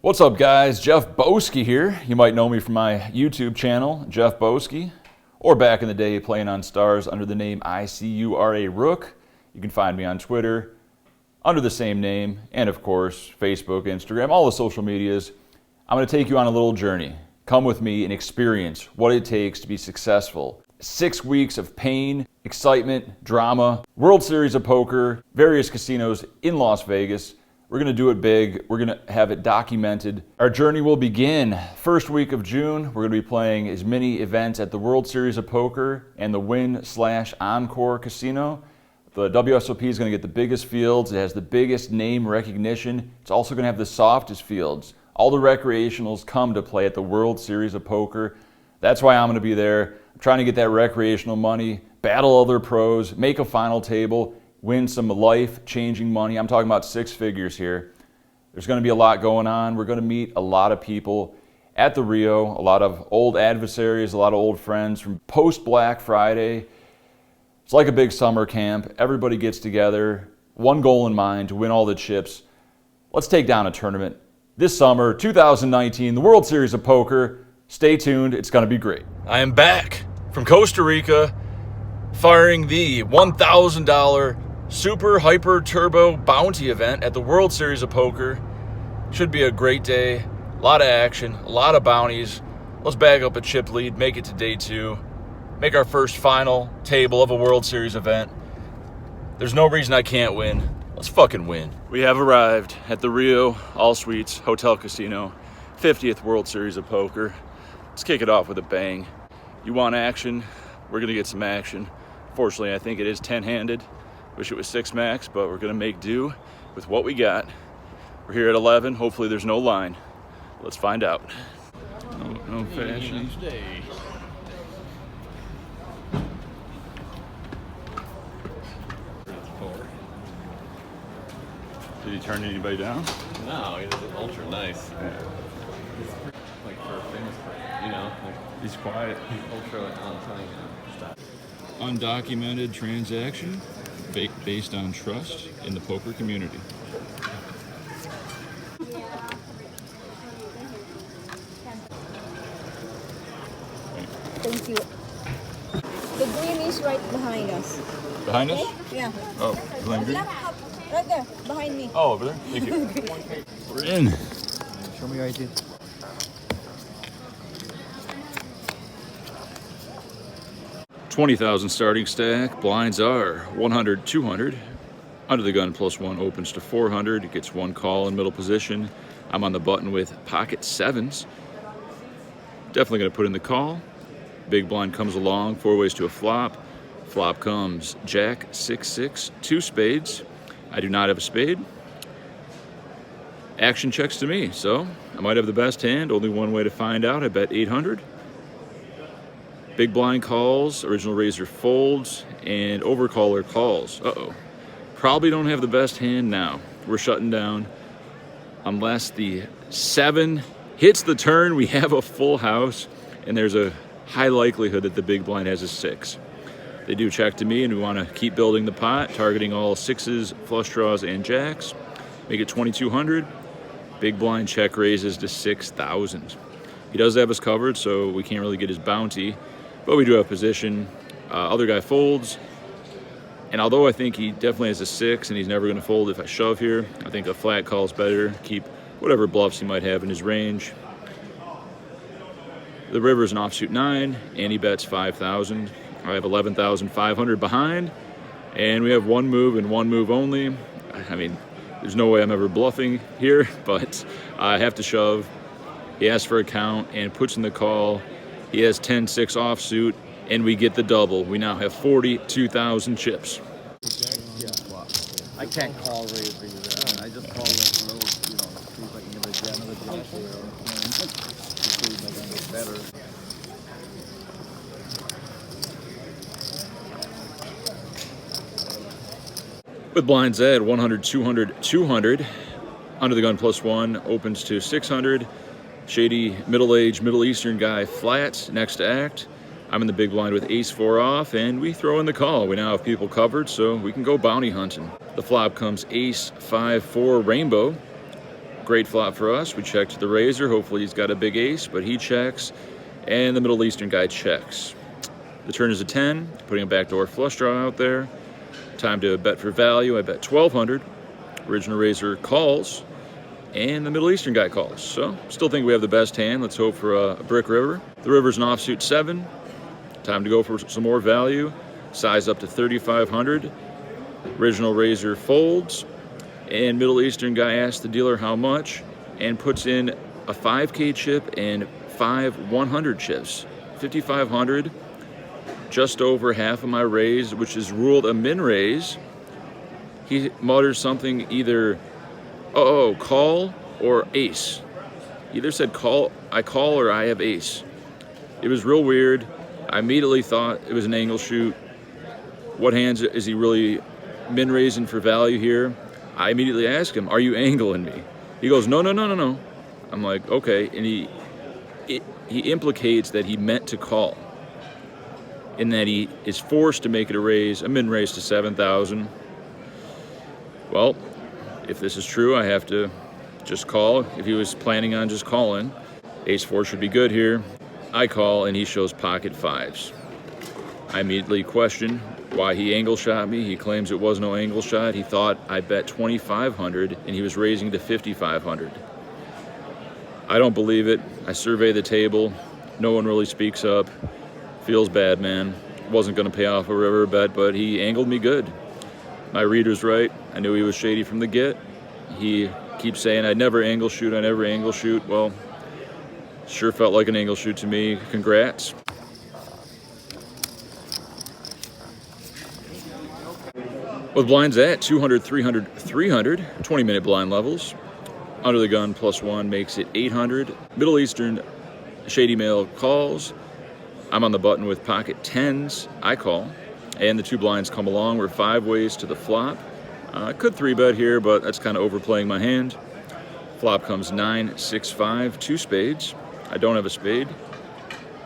What's up, guys? Jeff Boski here. You might know me from my YouTube channel, Jeff Boski, or back in the day playing on stars under the name ICURA Rook. You can find me on Twitter under the same name, and of course, Facebook, Instagram, all the social medias. I'm going to take you on a little journey. Come with me and experience what it takes to be successful. 6 weeks of pain, excitement, drama, World Series of Poker, various casinos in Las Vegas. We're going to do it big. We're going to have it documented. Our journey will begin first week of June. We're going to be playing as many events at the World Series of Poker and the Win/Encore Casino. The WSOP is going to get the biggest fields. It has the biggest name recognition. It's also going to have the softest fields. All the recreationals come to play at the World Series of Poker. That's why I'm going to be there. I'm trying to get that recreational money, battle other pros, make a final table, win some life-changing money. I'm talking about 6 figures here. There's going to be a lot going on. We're going to meet a lot of people at the Rio, a lot of old adversaries, a lot of old friends from post-Black Friday. It's like a big summer camp. Everybody gets together, one goal in mind, to win all the chips. Let's take down a tournament this summer, 2019, the World Series of Poker. Stay tuned. It's going to be great. I am back from Costa Rica, firing the $1,000 Super Hyper Turbo Bounty event at the World Series of Poker. Should be a great day. A lot of action, a lot of bounties. Let's bag up a chip lead, make it to day 2, make our first final table of a World Series event. There's no reason I can't win. Let's fucking win. We have arrived at the Rio All Suites Hotel Casino, 50th World Series of Poker. Let's kick it off with a bang. You want action? We're gonna get some action. Fortunately, I think it is 10-handed. Wish it was 6 max, but we're gonna make do with what we got. We're here at 11. Hopefully there's no line. Let's find out. No fashion. Did he turn anybody down? No, he was ultra nice. Yeah. He's like for a famous person, you know? Like, He's quiet. he's ultra like on time. Undocumented transaction based on trust in the poker community. Thank you. The green is right behind us. Behind us? Okay? Yeah. Oh, green? Right there, behind me. Oh, over there? Thank you. We're in. Show me your ID. $20,000 starting stack. Blinds are 100, 200. Under the gun +1 opens to 400. It gets 1 call in middle position. I'm on the button with pocket 7s. Definitely going to put in the call. Big blind comes along, 4 ways to a flop. Flop comes Jack, 6-6, 2 spades. I do not have a spade. Action checks to me, so I might have the best hand. Only one way to find out. I bet 800. Big blind calls, original razor folds, and overcaller calls. Uh-oh. Probably don't have the best hand now. We're shutting down. Unless the 7 hits the turn, we have a full house, and there's a high likelihood that the big blind has a 6. They do check to me, and we want to keep building the pot, targeting all 6s, flush draws, and jacks. Make it 2,200. Big blind check raises to 6,000. He does have us covered, so we can't really get his bounty, but we do have position. Other guy folds, and although I think he definitely has a 6 and he's never going to fold if I shove here, I think a flat call is better. Keep whatever bluffs he might have in his range. The river's an offsuit 9, and he bets 5,000. I have 11,500 behind, and we have 1 move and 1 move only. I mean, there's no way I'm ever bluffing here, but I have to shove. He asks for a count and puts in the call. He has 10-6 offsuit, and we get the double. We now have 42,000 chips. Yeah, well, I can't call raise these. I just call like low, you know, see if I can get another jack here. See if I can get better. With blinds at 100, 200, 200. Under the gun +1 opens to 600. Shady, middle-aged, Middle Eastern guy flat, next to act. I'm in the big blind with ace-4 off, and we throw in the call. We now have people covered, so we can go bounty hunting. The flop comes ace-5-4 rainbow. Great flop for us. We checked the razor. Hopefully he's got a big ace, but he checks. And the Middle Eastern guy checks. The turn is a 10, putting a backdoor flush draw out there. Time to bet for value. I bet 1,200. Original razor calls, and the Middle Eastern guy calls. So, still think we have the best hand. Let's hope for a brick river. The river's an offsuit 7. Time to go for some more value. Size up to 3,500. Original razor folds, and Middle Eastern guy asks the dealer how much, and puts in a 5K chip and 5 100 chips. 5,500. Just over half of my raise, which is ruled a min raise. He mutters something either, uh-oh, call or ace. He either said call, I call, or I have ace. It was real weird. I immediately thought it was an angle shoot. What hands is he really min raising for value here? I immediately asked him, are you angling me? He goes, no. I'm like, okay. And he implicates that he meant to call, in that he is forced to make it a min raise to 7,000. Well, if this is true, I have to just call. If he was planning on just calling, ace-4 should be good here. I call, and he shows pocket 5s. I immediately question why he angle shot me. He claims it was no angle shot. He thought I bet 2,500, and he was raising to 5,500. I don't believe it. I survey the table. No one really speaks up. Feels bad, man. Wasn't going to pay off a river bet, but he angled me good. My reader's right. I knew he was shady from the get. He keeps saying, I never angle shoot. Well, sure felt like an angle shoot to me. Congrats. With blinds at 200, 300, 300, 20-minute blind levels. Under the gun +1 makes it 800. Middle Eastern shady male calls. I'm on the button with pocket 10s. I call. And the 2 blinds come along. We're 5 ways to the flop. I could 3-bet here, but that's kind of overplaying my hand. Flop comes 9, 6, 5, 2 spades. I don't have a spade,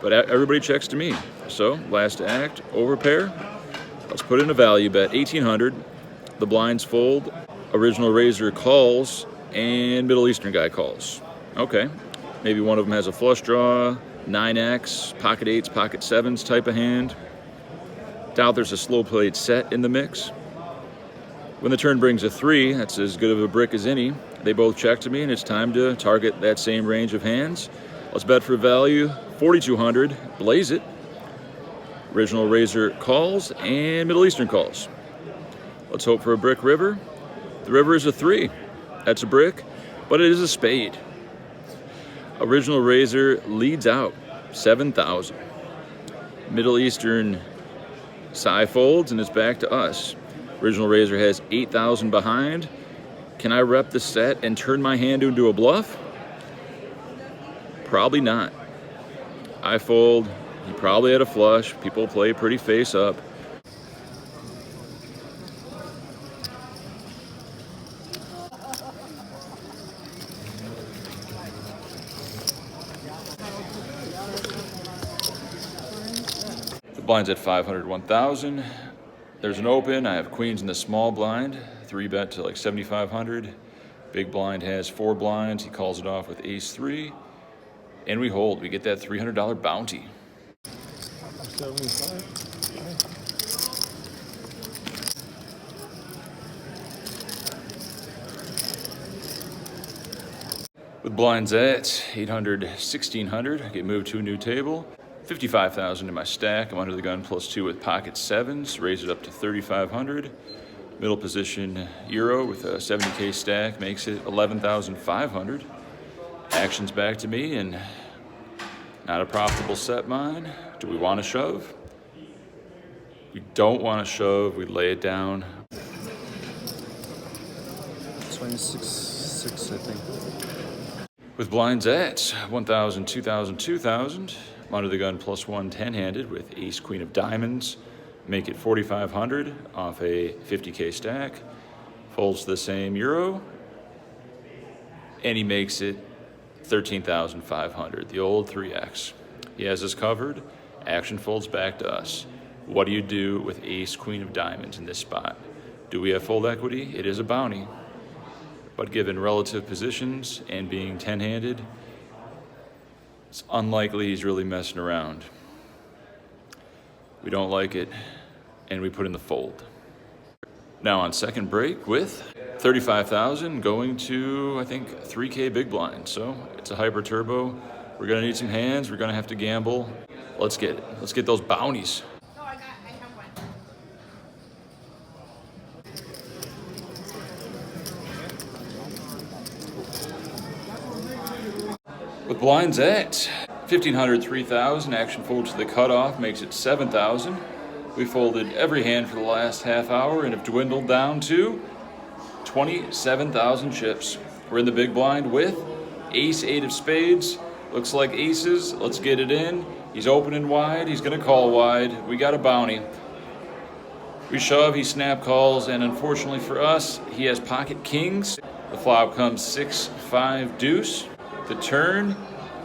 but everybody checks to me. So, last act, overpair. Let's put in a value bet, 1,800. The blinds fold. Original razor calls, and Middle Eastern guy calls. Okay, maybe one of them has a flush draw, 9X, pocket 8s, pocket 7s type of hand. Doubt there's a slow played set in the mix. When the turn brings a 3, that's as good of a brick as any. They both check to me, and it's time to target that same range of hands. Let's bet for value, 4,200, blaze it. Original razor calls, and Middle Eastern calls. Let's hope for a brick river. The river is a 3. That's a brick, but it is a spade. Original razor leads out, 7,000. Middle Eastern side folds, and it's back to us. Original razor has 8,000 behind. Can I rep the set and turn my hand into a bluff? Probably not. I fold. He probably had a flush. People play pretty face up. The blind's at 500, 1,000. There's an open. I have queens in the small blind. 3-bet to like 7,500. Big blind has 4 blinds. He calls it off with ace-3. And we hold. We get that $300 bounty. 75. With blinds at 800, 1,600, I get moved to a new table. 55,000 in my stack. I'm under the gun +2 with pocket 7s. Raise it up to 3,500. Middle position Euro with a 70K stack makes it 11,500. Action's back to me, and not a profitable set mine. Do we want to shove? We don't want to shove. We lay it down. 26.6, I think. With blinds at 1,000, 2,000, 2,000. I'm under the gun +1 10-handed with ace queen of diamonds. Make it 4,500 off a 50K stack. Folds the same Euro. And he makes it 13,500, the old 3X. He has us covered. Action folds back to us. What do you do with ace queen of diamonds in this spot? Do we have fold equity? It is a bounty. but given relative positions and being 10-handed, it's unlikely he's really messing around. We don't like it, and we put in the fold. Now on second break with 35,000 going to, I think, 3K big blind. So it's a hyper turbo. We're gonna need some hands. We're gonna have to gamble. Let's get it. Let's get those bounties. I have one. With blinds at 1,500, 3,000, action fold to the cutoff makes it 7,000. We folded every hand for the last half hour and have dwindled down to 27,000 chips. We're in the big blind with ace 8 of spades. Looks like aces. Let's get it in. He's opening wide. He's going to call wide. We got a bounty. We shove. He snap calls, and unfortunately for us, he has pocket kings. The flop comes 6-5 deuce. The turn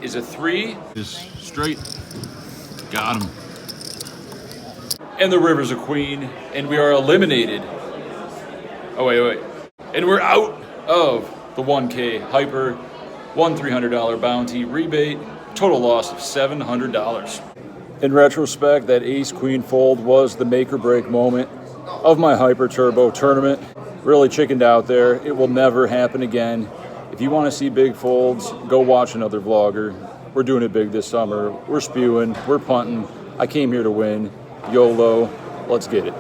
is a 3. Just straight. Got him. And the river's a queen, and we are eliminated. Oh, wait. And we're out of the 1K hyper, one $300 bounty rebate, total loss of $700. In retrospect, that ace-queen fold was the make-or-break moment of my hyper turbo tournament. Really chickened out there. It will never happen again. If you want to see big folds, go watch another vlogger. We're doing it big this summer. We're spewing, we're punting. I came here to win. YOLO, let's get it.